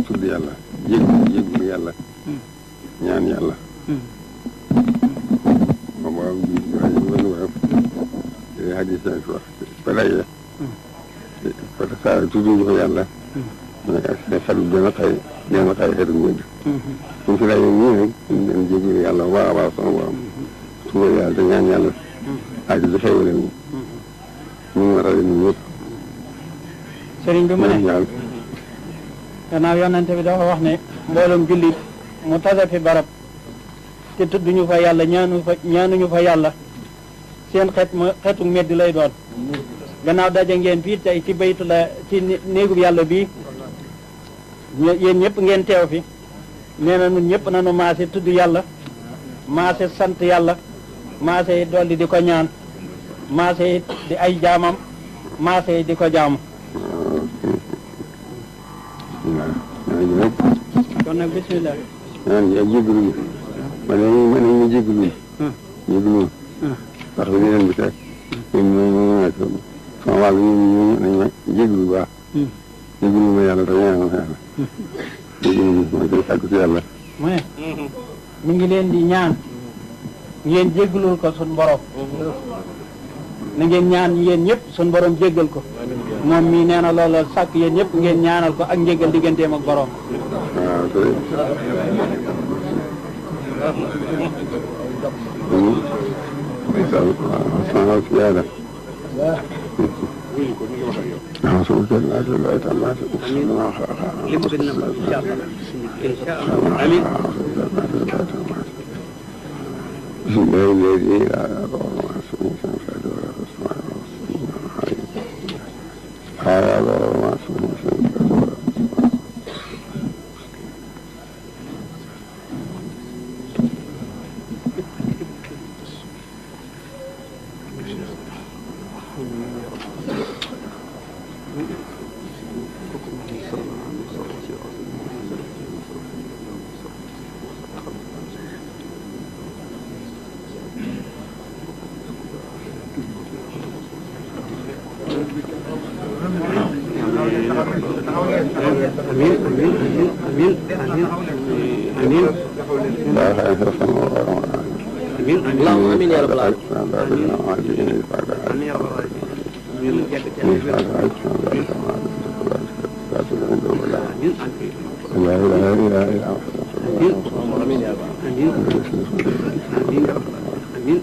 tudd yàlla jéglu yàlla ñaan yàlla moom waaw bi hadis wax palaye parce que saa tudduñu ko yàlla xel dana xëy xetu mbëgg suñ si laye ñii nag ñu leen jéglu yàlla waaw waaw sama borom suba yàlla te ñaan yàlla ak di xewale ñu war a ñun ñëpp sëriñ bi mu ne gannaaw yonente bi dafa wax ne mbooloom jullit mu tase fi barab te tudduñu fa yàlla ñaanuñu fa yàlla seen xeetu meddi lay doon gannaaw daje ngeen fii tey ci baytu la ci néegub yàlla bii yéen ñëpp ngeen teew fi nee na ñun ñëpp nañu maase tudd yàlla maase sant yàlla maase dolli di ko ñaan maase di ay jaamam maase di ko jaamu kon nag bismillah jéglu ma ne ñu jéglu wax bi leen bi teg sama wàll ñu nañ ma jéglu bu baax jéglu ma yàlla te ñaanal yàlla jéglu mooy koy sàkku ci yàlla mu ne ñu ngi leen di ñaan ngeen jéglul ko suñ borom na ngeen ñaan yéen ñëpp suñ borom jéggal ko moom mii nee na loolu sàkk yéen ñëpp ngeen ñaanal ko ak njéggal digganteem ak borom waaw siyaada اللهم امين يا رب العالمين لا اله الا الله امين يا رب امين امين امين